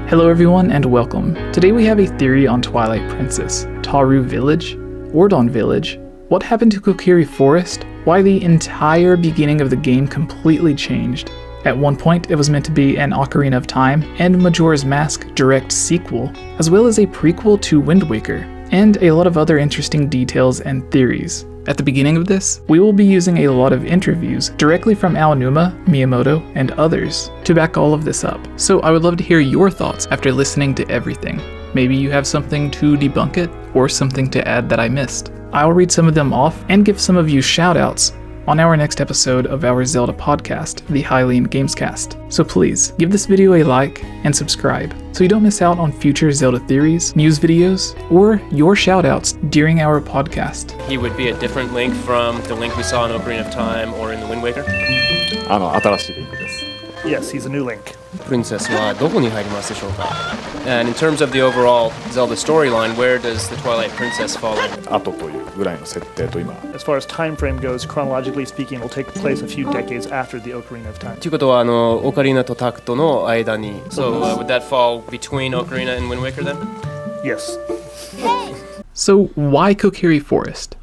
Hello everyone and welcome. Today we have a theory on Twilight Princess, 𝗏𝗏 Village, 𝗏𝗏𝗏𝗏 Village, what happened to Kokiri Forest, why the entire beginning of the game completely changed. At one point it was meant to be an Ocarina of Time and Majora's Mask direct sequel, as well as a prequel to Wind Waker, and a lot of other interesting details and theories. At the beginning of this, we will be using a lot of interviews directly from Aonuma, Miyamoto, and others to back all of this up. So I would love to hear your thoughts after listening to everything. Maybe you have something to debunk it, or something to add that I missed. I'll read some of them off and give some of you shoutouts on our next episode of our Zelda podcast, the Hylian Gamescast. So please, give this video a like and subscribe so you don't miss out on future Zelda theories, news videos, or your shoutouts during our podcast. He would be a different Link from the Link we saw in Ocarina of Time or in the Wind Waker? 新しいリンクです。 Yes, he's a new Link. Princess はどこに入りますでしょうか? And in terms of the overall Zelda storyline, where does the Twilight Princess fall in? 後というぐらいの設定と今。 As far as time frame goes, chronologically speaking, it will take place a few decades after the Ocarina of Time. ということはオカリナとタクトの間に So would that fall between Ocarina and Wind Waker then? Yes. So why Kokiri Forest?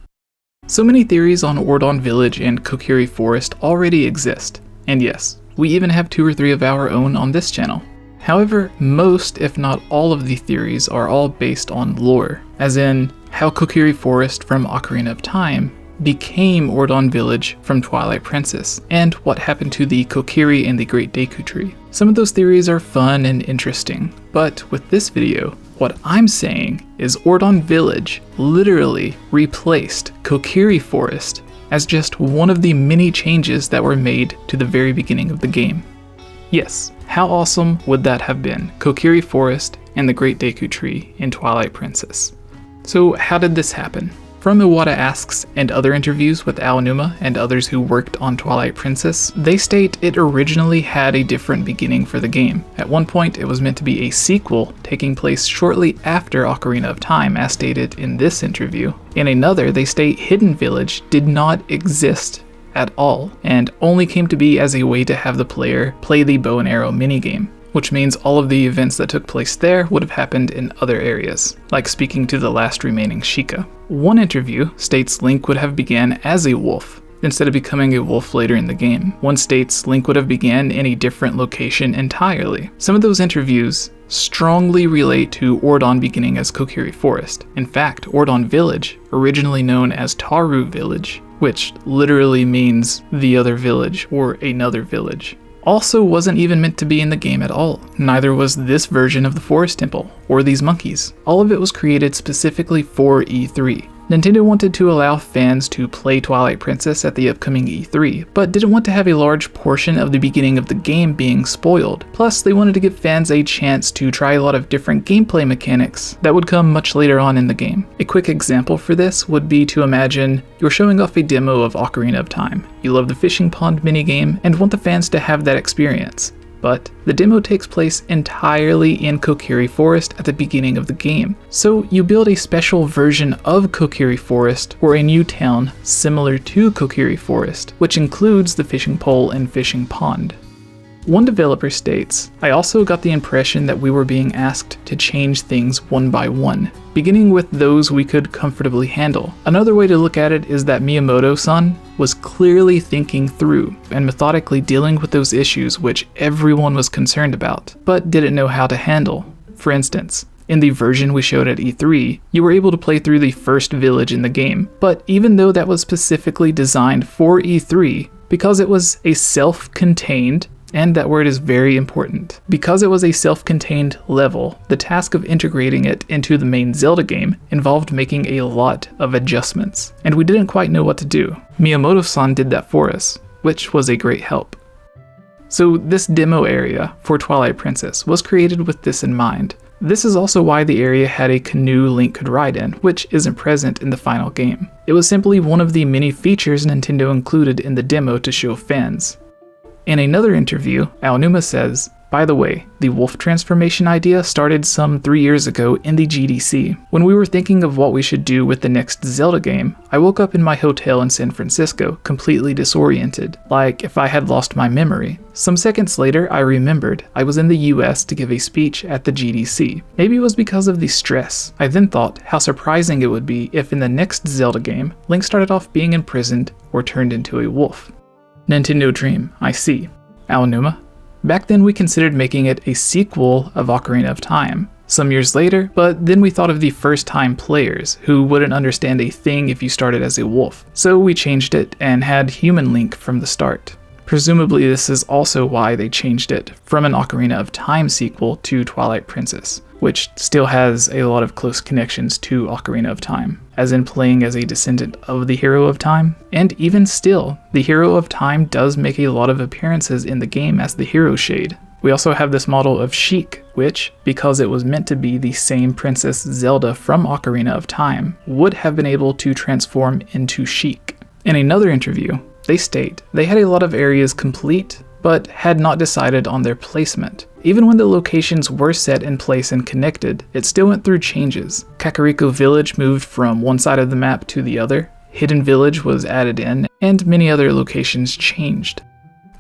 So many theories on 𝗏𝗏𝗏𝗏𝗏 Village and Kokiri Forest already exist, and yes, we even have 2 or 3 of our own on this channel. However, most, if not all of the theories are all based on lore, as in how Kokiri Forest from Ocarina of Time became 𝗏𝗏𝗏𝗏𝗏 Village from Twilight Princess, and what happened to the Kokiri and the Great Deku Tree. Some of those theories are fun and interesting, but with this video, what I'm saying is 𝗏𝗏𝗏𝗏𝗏 Village literally replaced Kokiri Forest as just one of the many changes that were made to the very beginning of the game. Yes, how awesome would that have been, Kokiri Forest and the Great Deku Tree in Twilight Princess? So how did this happen? From Iwata Asks and other interviews with Aonuma and others who worked on Twilight Princess, they state it originally had a different beginning for the game. At one point, it was meant to be a sequel taking place shortly after Ocarina of Time, as stated in this interview. In another, they state Hidden Village did not exist at all, and only came to be as a way to have the player play the bow and arrow minigame, which means all of the events that took place there would have happened in other areas, like speaking to the last remaining Sheikah. One interview states Link would have began as a wolf, instead of becoming a wolf later in the game. One states Link would have began in a different location entirely. Some of those interviews strongly relate to 𝗏𝗏𝗏𝗏𝗏 beginning as Kokiri Forest. In fact, 𝗏𝗏𝗏𝗏𝗏 Village, originally known as 𝗏𝗏𝗏𝗏𝗏 Village, which literally means the other village or another village, also wasn't even meant to be in the game at all. Neither was this version of the Forest Temple, or these monkeys. All of it was created specifically for E3. Nintendo wanted to allow fans to play Twilight Princess at the upcoming E3, but didn't want to have a large portion of the beginning of the game being spoiled. Plus, they wanted to give fans a chance to try a lot of different gameplay mechanics that would come much later on in the game. A quick example for this would be to imagine you're showing off a demo of Ocarina of Time. You love the fishing pond minigame and want the fans to have that experience. But the demo takes place entirely in Kokiri Forest at the beginning of the game. So you build a special version of Kokiri Forest or a new town similar to Kokiri Forest, which includes the fishing pole and fishing pond. One developer states, "I also got the impression that we were being asked to change things one by one, beginning with those we could comfortably handle." Another way to look at it is that Miyamoto-san was clearly thinking through and methodically dealing with those issues which everyone was concerned about, but didn't know how to handle. For instance, in the version we showed at E3, you were able to play through the first village in the game, but even though that was specifically designed for E3, because it was a self-contained, and that word is very important. Because it was a self-contained level, the task of integrating it into the main Zelda game involved making a lot of adjustments, and we didn't quite know what to do. Miyamoto-san did that for us, which was a great help. So this demo area for Twilight Princess was created with this in mind. This is also why the area had a canoe Link could ride in, which isn't present in the final game. It was simply one of the many features Nintendo included in the demo to show fans. In another interview, Aonuma says, By the way, the wolf transformation idea started some 3 years ago in the GDC. When we were thinking of what we should do with the next Zelda game, I woke up in my hotel in San Francisco completely disoriented, like if I had lost my memory. Some seconds later, I remembered I was in the US to give a speech at the GDC. Maybe it was because of the stress. I then thought how surprising it would be if in the next Zelda game, Link started off being imprisoned or turned into a wolf. Nintendo Dream, I see. 𝗟𝗵𝗲. Back then we considered making it a sequel of Ocarina of Time. Some years later, but then we thought of the first-time players, who wouldn't understand a thing if you started as a wolf. So we changed it and had human Link from the start. Presumably this is also why they changed it from an Ocarina of Time sequel to Twilight Princess, which still has a lot of close connections to Ocarina of Time, as in playing as a descendant of the Hero of Time. And even still, the Hero of Time does make a lot of appearances in the game as the Hero Shade. We also have this model of Sheik, which, because it was meant to be the same Princess Zelda from Ocarina of Time, would have been able to transform into Sheik. In another interview, they state they had a lot of areas complete, but had not decided on their placement. Even when the locations were set in place and connected, it still went through changes. Kakariko Village moved from one side of the map to the other, Hidden Village was added in, and many other locations changed.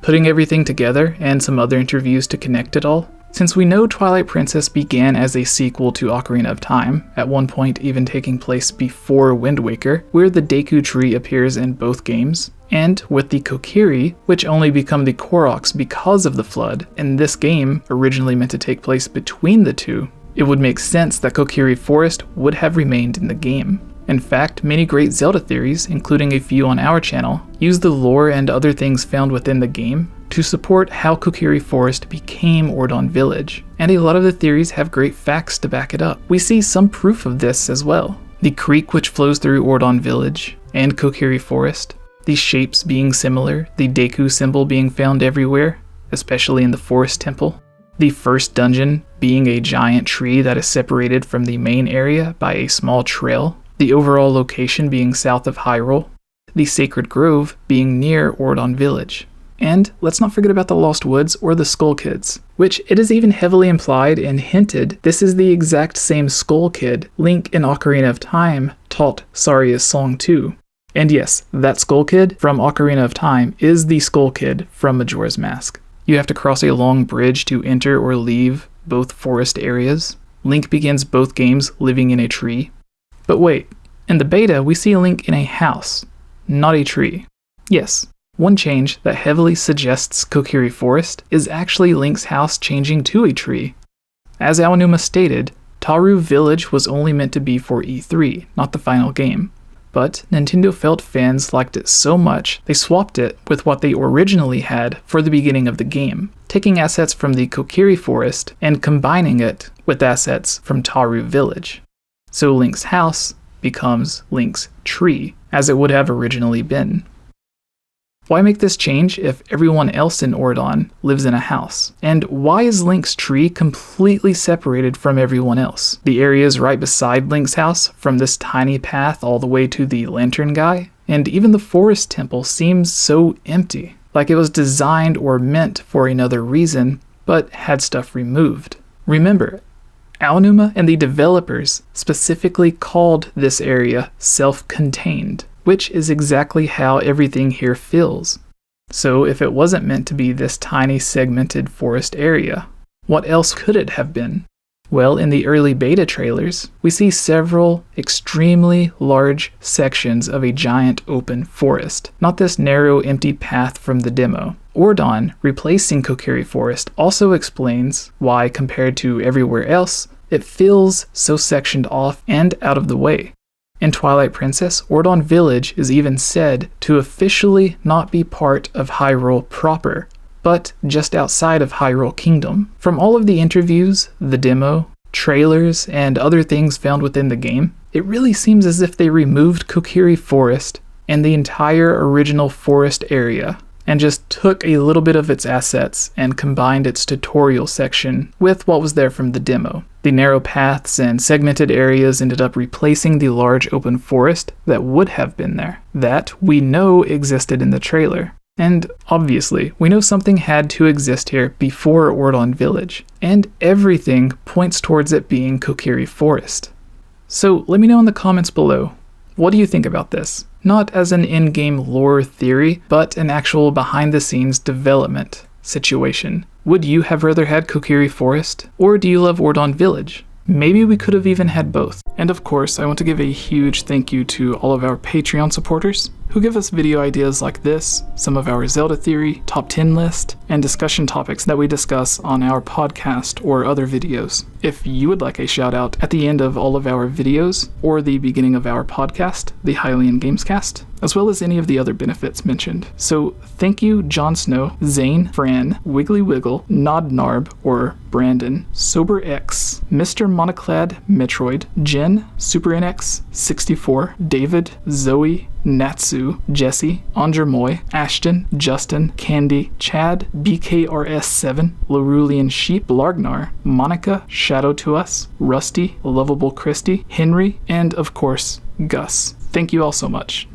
Putting everything together, and some other interviews to connect it all, since we know Twilight Princess began as a sequel to Ocarina of Time, at one point even taking place before Wind Waker, where the Deku Tree appears in both games, and with the Kokiri, which only become the Koroks because of the flood, and this game originally meant to take place between the two, it would make sense that Kokiri Forest would have remained in the game. In fact, many great Zelda theories, including a few on our channel, use the lore and other things found within the game to support how Kokiri Forest became Ōrdon Village, and a lot of the theories have great facts to back it up. We see some proof of this as well. The creek which flows through Ōrdon Village, and Kokiri Forest, the shapes being similar, the Deku symbol being found everywhere, especially in the Forest Temple, the first dungeon being a giant tree that is separated from the main area by a small trail, the overall location being south of Hyrule, the Sacred Grove being near Ōrdon Village. And let's not forget about the Lost Woods or the Skull Kids, which it is even heavily implied and hinted this is the exact same Skull Kid Link in Ocarina of Time taught Saria's song to. And yes, that Skull Kid from Ocarina of Time is the Skull Kid from Majora's Mask. You have to cross a long bridge to enter or leave both forest areas. Link begins both games living in a tree. But wait, in the beta we see Link in a house, not a tree. Yes, one change that heavily suggests Kokiri Forest is actually Link's house changing to a tree. As 𝗟𝗵𝗲 stated, Taru Village was only meant to be for E3, not the final game. But Nintendo felt fans liked it so much, they swapped it with what they originally had for the beginning of the game, taking assets from the Kokiri Forest and combining it with assets from Taru Village. So Link's house becomes Link's tree, as it would have originally been. Why make this change if everyone else in Ōrdon lives in a house? And why is Link's tree completely separated from everyone else? The areas right beside Link's house, from this tiny path all the way to the Lantern Guy, and even the Forest Temple seems so empty, like it was designed or meant for another reason, but had stuff removed. Remember, 𝗟𝗵𝗲 and the developers specifically called this area self-contained, which is exactly how everything here feels. So if it wasn't meant to be this tiny segmented forest area, what else could it have been? Well, in the early beta trailers, we see several extremely large sections of a giant open forest, not this narrow empty path from the demo. Ōrdon replacing Kokiri Forest also explains why, compared to everywhere else, it feels so sectioned off and out of the way. In Twilight Princess, Ōrdon Village is even said to officially not be part of Hyrule proper, but just outside of Hyrule Kingdom. From all of the interviews, the demo, trailers, and other things found within the game, it really seems as if they removed Kokiri Forest and the entire original forest area, and just took a little bit of its assets and combined its tutorial section with what was there from the demo. The narrow paths and segmented areas ended up replacing the large open forest that would have been there, that we know existed in the trailer. And obviously, we know something had to exist here before Ōrdon Village, and everything points towards it being Kokiri Forest. So let me know in the comments below, what do you think about this? Not as an in-game lore theory, but an actual behind-the-scenes development situation. Would you have rather had Kokiri Forest, or do you love Ōrdon Village? Maybe we could have even had both. And of course, I want to give a huge thank you to all of our Patreon supporters who give us video ideas like this, some of our Zelda theory, top 10 list, and discussion topics that we discuss on our podcast or other videos. If you would like a shout out at the end of all of our videos, or the beginning of our podcast, the Hylian Gamescast, as well as any of the other benefits mentioned. So thank you Jon Snow, ZAIN, FRAN, WIGGLYWIGGLE, NORNARB or Brandon, SOBERX, Mr. MONOCLED, METROID, Jen, SuperNX, 64, David, ZOEY, NATSU, Jesse, 𝗏𝗏𝗏𝗏, Ashton, Justin, Candy, Chad, BKRS7, Larulian Sheep, Largnar, Monica, Shadow to Us, Rusty, Lovable Christy, Henry, and of course, Gus. Thank you all so much.